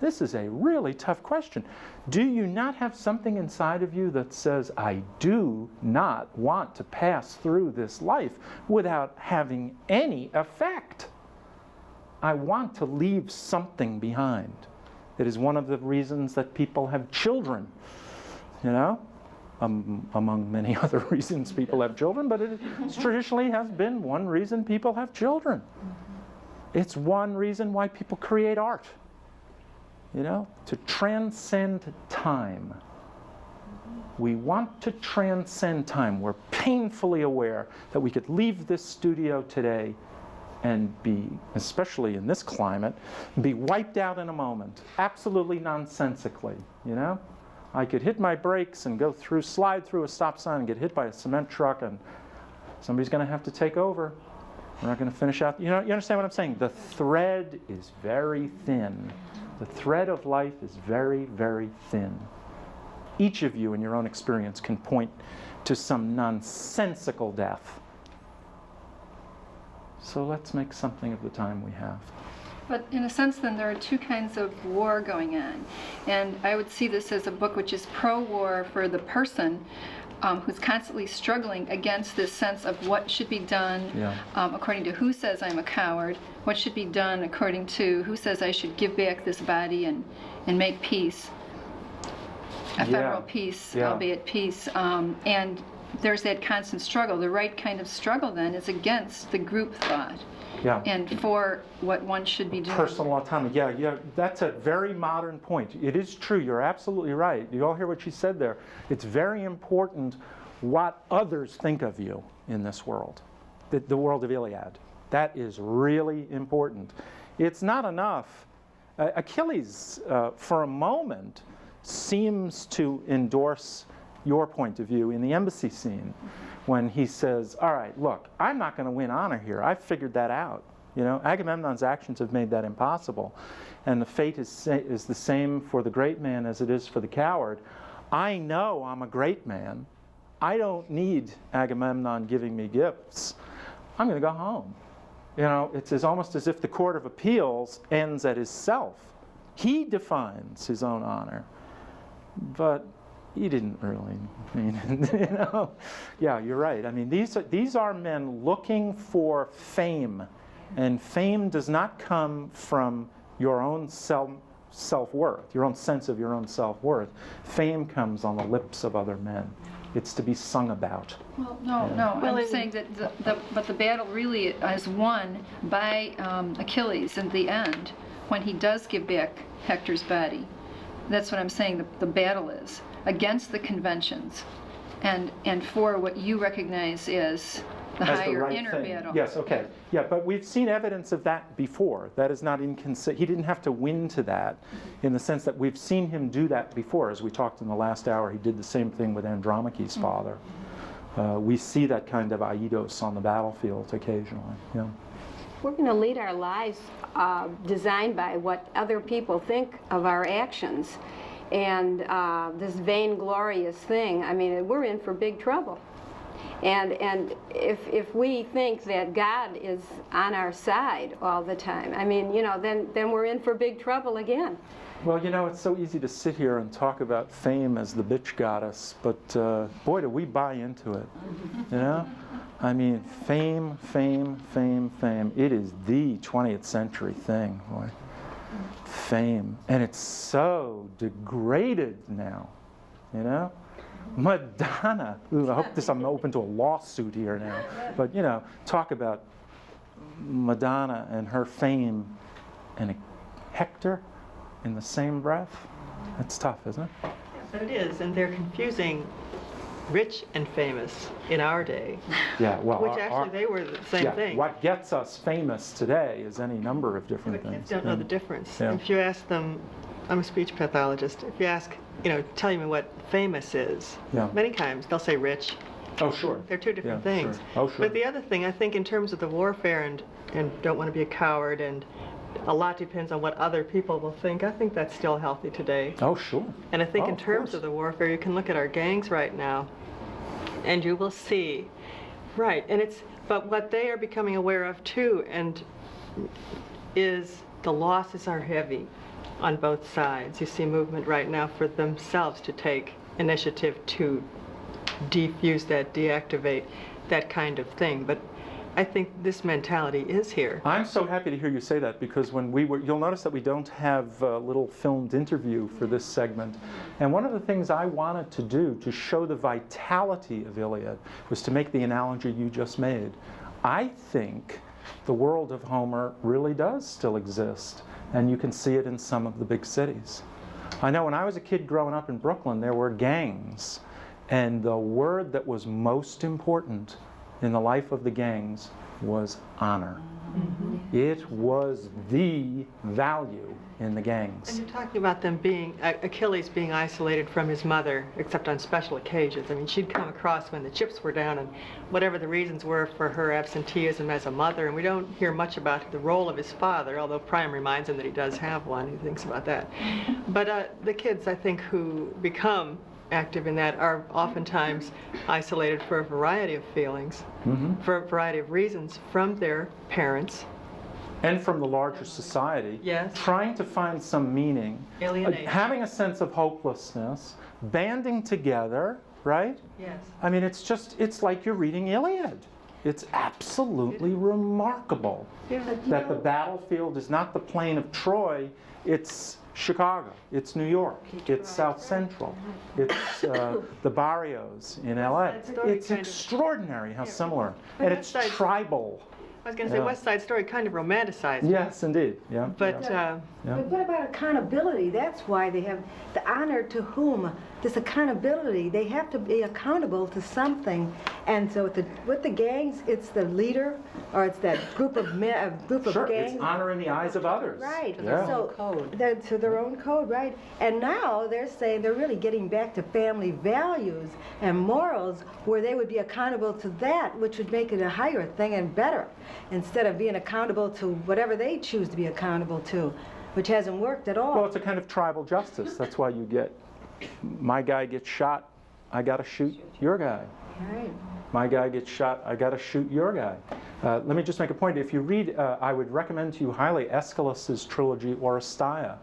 This is a really tough question. Do you not have something inside of you that says, I do not want to pass through this life without having any effect? I want to leave something behind. It is one of the reasons that people have children, you know, among many other reasons people have children, but it traditionally has been one reason people have children. It's one reason why people create art. You know, to transcend time. We want to transcend time. We're painfully aware that we could leave this studio today and be, especially in this climate, be wiped out in a moment, absolutely nonsensically, you know? I could hit my brakes and slide through a stop sign and get hit by a cement truck, and somebody's going to have to take over. We're not going to finish out. You know, you understand what I'm saying? The thread is very thin. The thread of life is very, very thin. Each of you in your own experience can point to some nonsensical death. So let's make something of the time we have. But in a sense, then, there are two kinds of war going on. And I would see this as a book which is pro-war for the person, who's constantly struggling against this sense of what should be done according to who says I'm a coward, what should be done according to who says I should give back this body and make peace, a federal peace, albeit peace. And there's that constant struggle. The right kind of struggle then is against the group thought. And for what one should be doing. Personal autonomy, yeah, that's a very modern point. It is true, you're absolutely right. You all hear what she said there. It's very important what others think of you in this world, the world of Iliad. That is really important. It's not enough. Achilles, for a moment, seems to endorse your point of view in the embassy scene when he says, all right, look, I'm not going to win honor here. I've figured that out. You know, Agamemnon's actions have made that impossible. And the fate is the same for the great man as it is for the coward. I know I'm a great man. I don't need Agamemnon giving me gifts. I'm going to go home. You know, it's almost as if the Court of Appeals ends at his self. He defines his own honor. But he didn't really mean, you know. Yeah, you're right. I mean, these are men looking for fame, and fame does not come from your own self-worth, your own sense of your own self-worth. Fame comes on the lips of other men. It's to be sung about. Well, no. I'm saying that but the battle really is won by Achilles in the end when he does give back Hector's body. That's what I'm saying. The battle is against the conventions, and for what you recognize as the higher inner battle. Yes, okay. Yeah, but we've seen evidence of that before. That is not inconsistent. He didn't have to win to that in the sense that we've seen him do that before. As we talked in the last hour, he did the same thing with Andromache's father. We see that kind of aidos on the battlefield occasionally. Yeah. We're going to lead our lives designed by what other people think of our actions. And this vainglorious thing, I mean, we're in for big trouble. And if we think that God is on our side all the time, I mean, you know, then we're in for big trouble again. Well, you know, it's so easy to sit here and talk about fame as the bitch goddess, but boy, do we buy into it, you know? I mean, fame. It is the 20th century thing, boy. Fame. And it's so degraded now, you know? Madonna. Ooh, I hope I'm open to a lawsuit here now. But, you know, talk about Madonna and her fame and Hector in the same breath. That's tough, isn't it? But it is, and they're confusing rich and famous in our day. Yeah, well, which actually they were the same thing. What gets us famous today is any number of different things. Kids don't know the difference. Yeah. If you ask them, I'm a speech pathologist, if you ask, you know, tell me what famous is, many times they'll say rich. Oh, sure. They're two different things. Sure. Oh, sure. But the other thing, I think in terms of the warfare and don't want to be a coward and a lot depends on what other people will think. I think that's still healthy today. Oh, sure. And I think in terms of the warfare, you can look at our gangs right now, and you will see, right, and but what they are becoming aware of too, and is the losses are heavy on both sides. You see movement right now for themselves to take initiative to defuse that, deactivate that kind of thing. But I think this mentality is here. I'm so happy to hear you say that, because when you'll notice that we don't have a little filmed interview for this segment. And one of the things I wanted to do to show the vitality of Iliad was to make the analogy you just made. I think the world of Homer really does still exist, and you can see it in some of the big cities. I know when I was a kid growing up in Brooklyn, there were gangs, and the word that was most important in the life of the gangs was honor. Mm-hmm. It was the value in the gangs. And you're talking about them being, Achilles being isolated from his mother, except on special occasions. I mean, she'd come across when the chips were down and whatever the reasons were for her absenteeism as a mother, and we don't hear much about the role of his father, although Priam reminds him that he does have one. He thinks about that. But the kids, I think, who become active in that are oftentimes isolated for a variety of feelings, for a variety of reasons from their parents. And from the larger society. Yes. Trying to find some meaning. Alienation. Having a sense of hopelessness, banding together, right? Yes. I mean, it's like you're reading Iliad. It's absolutely remarkable that the battlefield is not the plain of Troy, it's Chicago, it's New York, it's South Central, it's the barrios in LA. It's extraordinary how similar. And it's tribal. I was going to say West Side Story kind of romanticized. Yes, indeed. Yeah. But But what about accountability? That's why they have the honor to whom? This accountability. They have to be accountable to something. And so with the gangs, it's the leader, or it's that group of men, a group of gangs. It's honor in the eyes of others. Right. Yeah. So to their own code, right? And now they're saying they're really getting back to family values and morals, where they would be accountable to that, which would make it a higher thing and better, instead of being accountable to whatever they choose to be accountable to, which hasn't worked at all. Well, it's a kind of tribal justice. That's why you get, my guy gets shot, I gotta shoot your guy. Right. My guy gets shot, I gotta shoot your guy. Let me just make a point. If you read, I would recommend to you highly Aeschylus's trilogy Oresteia,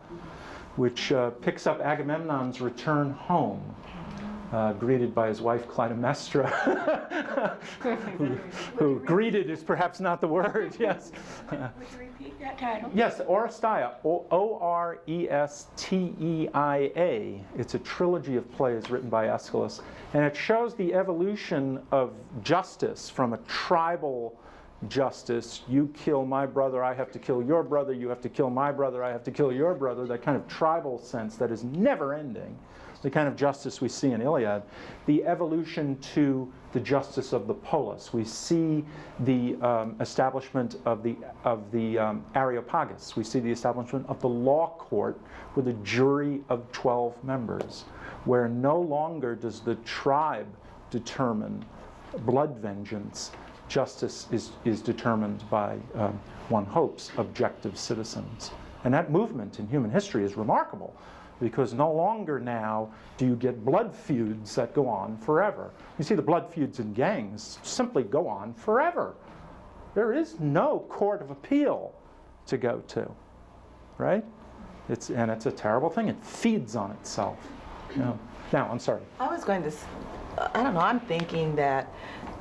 which picks up Agamemnon's return home, greeted by his wife Clytemnestra, who greeted is perhaps not the word, yes. Would you repeat that title? Yes, Oresteia, O-R-E-S-T-E-I-A. It's a trilogy of plays written by Aeschylus, and it shows the evolution of justice from a tribal justice. You kill my brother, I have to kill your brother, you have to kill my brother, I have to kill your brother, that kind of tribal sense that is never ending. The kind of justice we see in Iliad, the evolution to the justice of the polis. We see the establishment of the Areopagus. We see the establishment of the law court with a jury of 12 members, where no longer does the tribe determine blood vengeance. Justice is determined by, one hopes, objective citizens. And that movement in human history is remarkable, because no longer now do you get blood feuds that go on forever. You see, the blood feuds in gangs simply go on forever. There is no court of appeal to go to, right? And it's a terrible thing. It feeds on itself. Yeah. Now, I'm sorry. I was going to, I don't know, I'm thinking that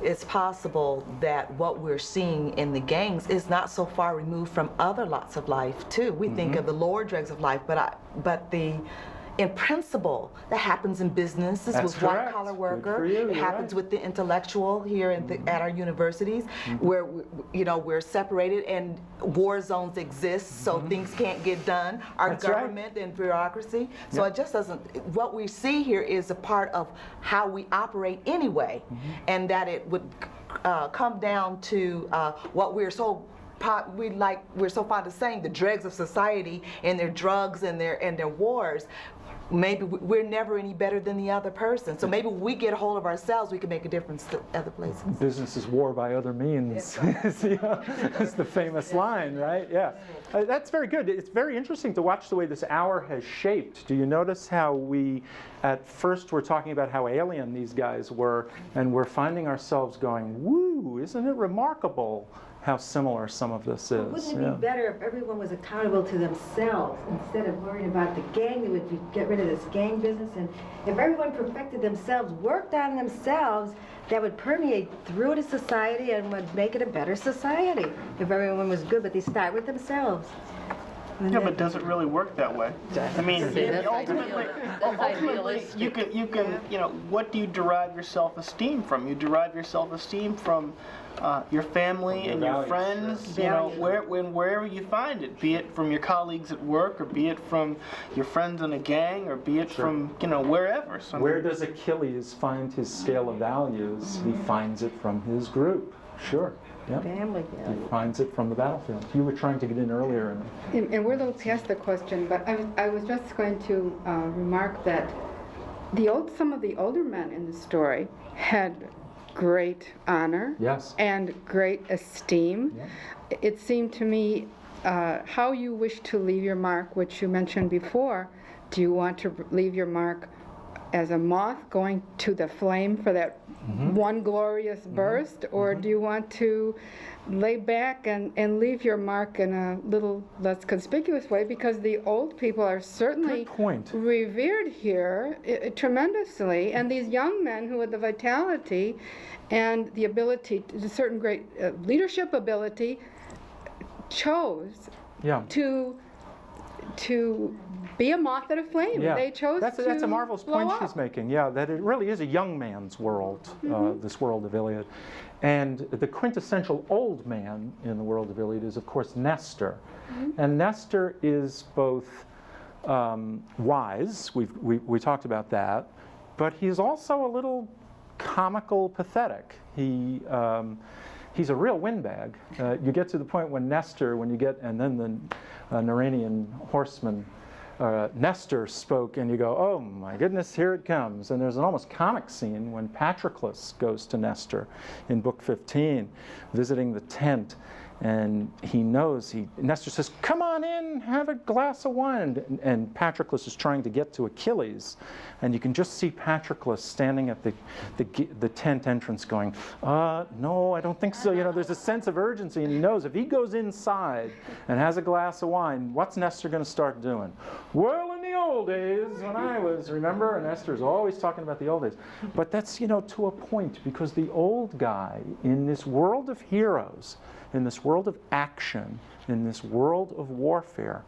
it's possible that what we're seeing in the gangs is not so far removed from other lots of life too. We think of the lower dregs of life, but in principle, that happens in businesses. That's with correct. white-collar worker. It happens with the intellectual here at our universities, where we're separated and war zones exist, so things can't get done. Our government and bureaucracy. So it just doesn't. What we see here is a part of how we operate anyway, and that it would come down to what we're so. We're so fond of saying the dregs of society and their drugs and their wars. Maybe we're never any better than the other person. So maybe we get a hold of ourselves, we can make a difference to other places. Business is war by other means. That's the famous line, right? Yeah. That's very good. It's very interesting to watch the way this hour has shaped. Do you notice how we, at first, were talking about how alien these guys were, and we're finding ourselves going, woo, isn't it remarkable how similar some of this is? Wouldn't it be better if everyone was accountable to themselves instead of worrying about the gang? They would get rid of this gang business, and if everyone perfected themselves, worked on themselves, that would permeate through the society and would make it a better society if everyone was good, but they start with themselves. Yeah, but does it really work that way? I mean, ultimately, you can, what do you derive your self-esteem from? You derive your self-esteem from your family and your friends, wherever you find it, be it from your colleagues at work, or be it from your friends in a gang, or be it from, wherever. So where does Achilles find his scale of values? He finds it from his group. Sure. Yep. Family. Yeah. He finds it from the battlefield. You were trying to get in earlier. And we're a little past the question, but I was just going to remark that some of the older men in the story had great honor and great esteem. Yeah. It seemed to me how you wish to leave your mark, which you mentioned before. Do you want to leave your mark as a moth going to the flame for that one glorious burst, or do you want to lay back and leave your mark in a little less conspicuous way? Because the old people are certainly revered here tremendously, and these young men who had the vitality and the ability, a certain great leadership ability, chose to be a moth at a flame. Yeah. They chose that's a marvelous blow point up. she's making. Yeah, that it really is a young man's world, this world of Iliad. And the quintessential old man in the world of Iliad is, of course, Nestor. And Nestor is both wise, we talked about that, but he's also a little comical, pathetic. He's a real windbag. You get to the point when Nestor, and then the Neranian horseman, Nestor spoke, and you go, oh my goodness, here it comes. And there's an almost comic scene when Patroclus goes to Nestor in Book 15, visiting the tent, and he knows, Nestor says, come on in, have a glass of wine. And Patroclus is trying to get to Achilles, and you can just see Patroclus standing at the tent entrance going, no, I don't think so. You know, there's a sense of urgency, and he knows if he goes inside and has a glass of wine, what's Nestor going to start doing? Well, in the old days, when I was, remember, and Nestor's always talking about the old days. But that's, to a point, because the old guy in this world of heroes, in this world of action, in this world of warfare,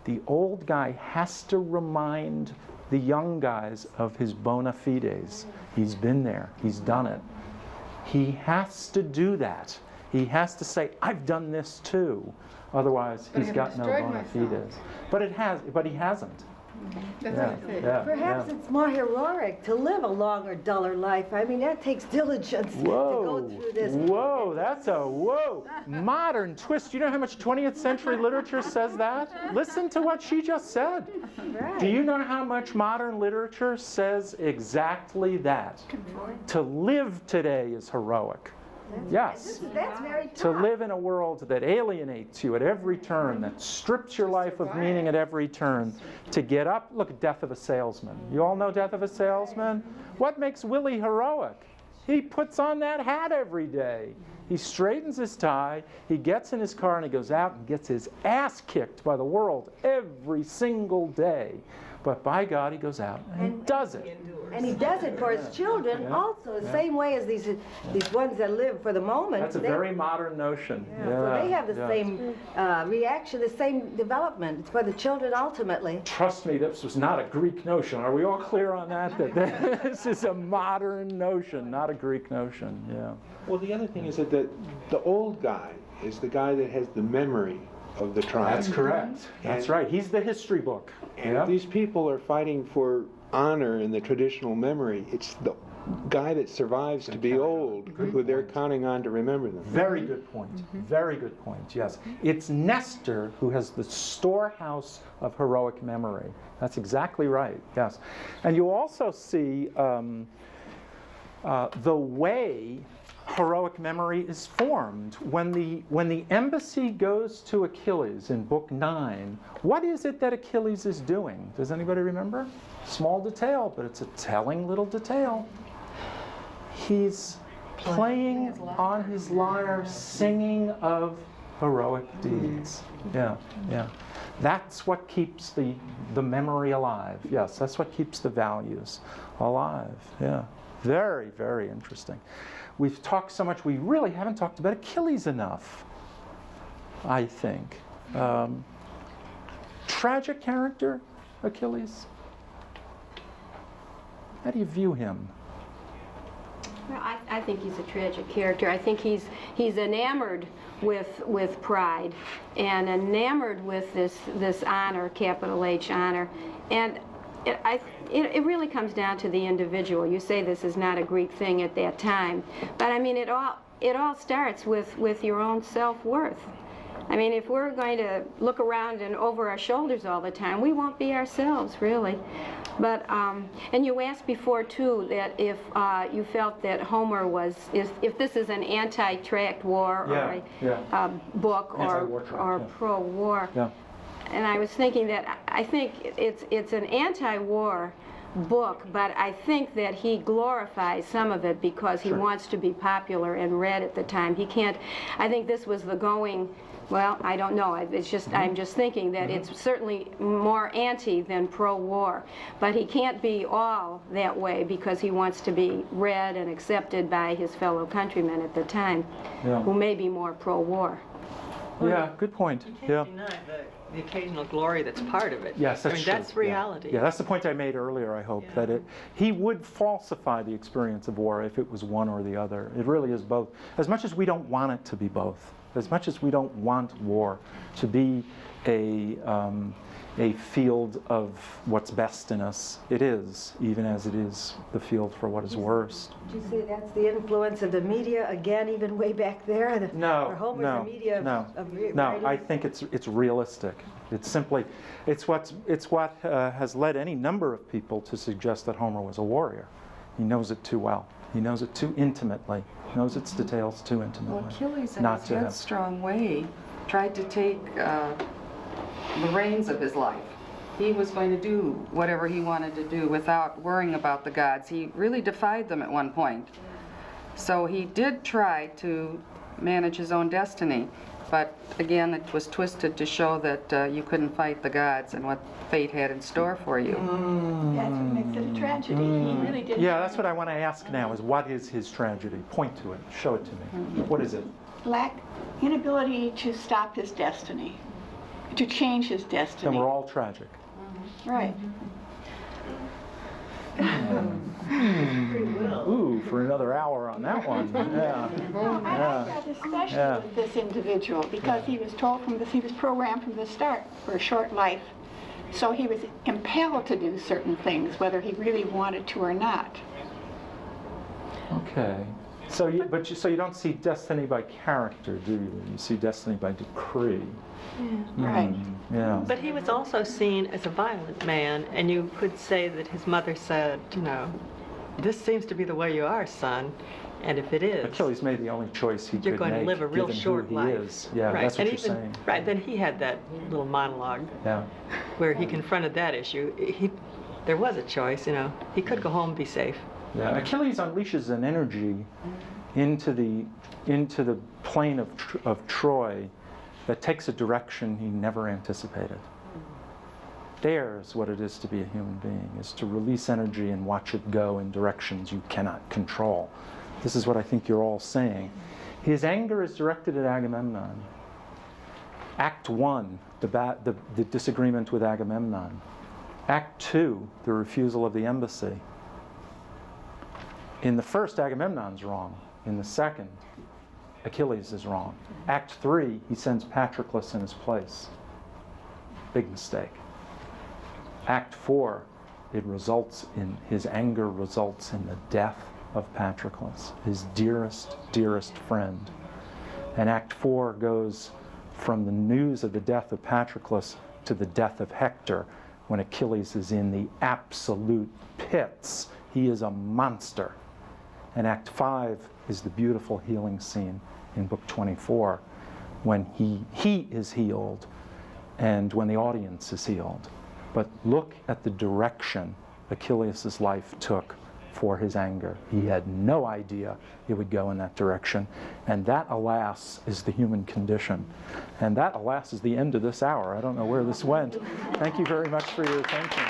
the old guy has to remind the young guys of his bona fides. He's been there. He's done it. He has to do that. He has to say, I've done this too. Otherwise, he's got no bona fides. But he hasn't. Perhaps it's more heroic to live a longer, duller life. I mean, that takes diligence to go through this. Whoa, that's a modern twist. You know how much 20th century literature says that? Listen to what she just said. Right. Do you know how much modern literature says exactly that? To live today is heroic. Yes. That's very tough. To live in a world that alienates you at every turn, that strips your life of meaning at every turn, to get up. Look at Death of a Salesman. You all know Death of a Salesman? What makes Willie heroic? He puts on that hat every day. He straightens his tie, he gets in his car, and he goes out and gets his ass kicked by the world every single day. But by God, he goes out and does it. And he does it for his children also, the same way as these ones that live for the moment. That's a very modern notion. So they have the same reaction, the same development. It's for the children ultimately. Trust me, this was not a Greek notion. Are we all clear on that? That this is a modern notion, not a Greek notion. Yeah. Well, the other thing is that the old guy is the guy that has the memory of the tribe. That's correct. That's right. He's the history book. And if these people are fighting for honor in the traditional memory, it's the guy that survives to be old who they're counting on to remember them. Very good point. Very good point, yes. It's Nestor who has the storehouse of heroic memory. That's exactly right, yes. And you also see the way heroic memory is formed. When the embassy goes to Achilles in Book 9, what is it that Achilles is doing? Does anybody remember? Small detail, but it's a telling little detail. He's playing on his lyre, singing of heroic deeds. Yeah. That's what keeps the memory alive. Yes, that's what keeps the values alive. Yeah. Very, very interesting. We've talked so much, we really haven't talked about Achilles enough, I think. Tragic character, Achilles? How do you view him? Well, I think he's a tragic character. I think he's enamored with pride and enamored with this honor, capital H honor, and it really comes down to the individual. You say this is not a Greek thing at that time, but I mean it all starts with your own self-worth. I mean, if we're going to look around and over our shoulders all the time, we won't be ourselves, really. But and you asked before too that if you felt that Homer was, if this is an anti-tract war or a book or pro-war. Yeah. And I was thinking that I think it's an anti-war book, but I think that he glorifies some of it because he wants to be popular and read at the time. He can't, I think this was the going, well, I don't know, it's just, I'm just thinking that it's certainly more anti than pro-war, but he can't be all that way because he wants to be read and accepted by his fellow countrymen at the time, who may be more pro-war. Yeah, good point. Yeah. The occasional glory that's part of it. Yes, that's true. That's reality. Yeah, that's the point I made earlier, I hope, that he would falsify the experience of war if it was one or the other. It really is both. As much as we don't want it to be both, as much as we don't want war to be a field of what's best in us, it is, even as it is the field for what is worst. Would you say that's the influence of the media again, even way back there? No, or Homer's no, the media no, of no. writing? I think it's realistic. It's simply, it's what has led any number of people to suggest that Homer was a warrior. He knows it too well. He knows it too intimately. He knows its details too intimately. Well, Achilles, in not his to have. headstrong way, tried to take the reins of his life. He was going to do whatever he wanted to do without worrying about the gods. He really defied them at one point. So he did try to manage his own destiny, but again, it was twisted to show that you couldn't fight the gods and what fate had in store for you. That's what makes it a tragedy. He really did. Yeah, that's what I want to ask now, is what is his tragedy? Point to it. Show it to me. What is it? Inability to stop his destiny, to change his destiny. And we're all tragic. Right. Ooh, for another hour on that one. Yeah. Well, I like that especially with this individual because he was told from this, he was programmed from the start for a short life. So he was impelled to do certain things, whether he really wanted to or not. Okay. So you don't see destiny by character, do you? You see destiny by decree. Right. Yeah. But he was also seen as a violent man, and you could say that his mother said, you know, this seems to be the way you are, son, and if it is, Achilles made the only choice he you're could going make, to live a real given short who he life. is. Yeah, right. that's what and you're saying. Right, then he had that little monologue where he confronted that issue. There was a choice, you know. He could go home and be safe. Yeah, Achilles unleashes an energy into the plane of Troy that takes a direction he never anticipated. There's what it is to be a human being, is to release energy and watch it go in directions you cannot control. This is what I think you're all saying. His anger is directed at Agamemnon. Act 1, the disagreement with Agamemnon. Act 2, the refusal of the embassy. In the first, Agamemnon's wrong. In the second, Achilles is wrong. Act 3, he sends Patroclus in his place. Big mistake. Act 4, his anger results in the death of Patroclus, his dearest, dearest friend. And Act 4 goes from the news of the death of Patroclus to the death of Hector, when Achilles is in the absolute pits. He is a monster. And Act 5 is the beautiful healing scene in Book 24, when he is healed and when the audience is healed. But look at the direction Achilles' life took for his anger. He had no idea it would go in that direction. And that, alas, is the human condition. And that, alas, is the end of this hour. I don't know where this went. Thank you very much for your attention.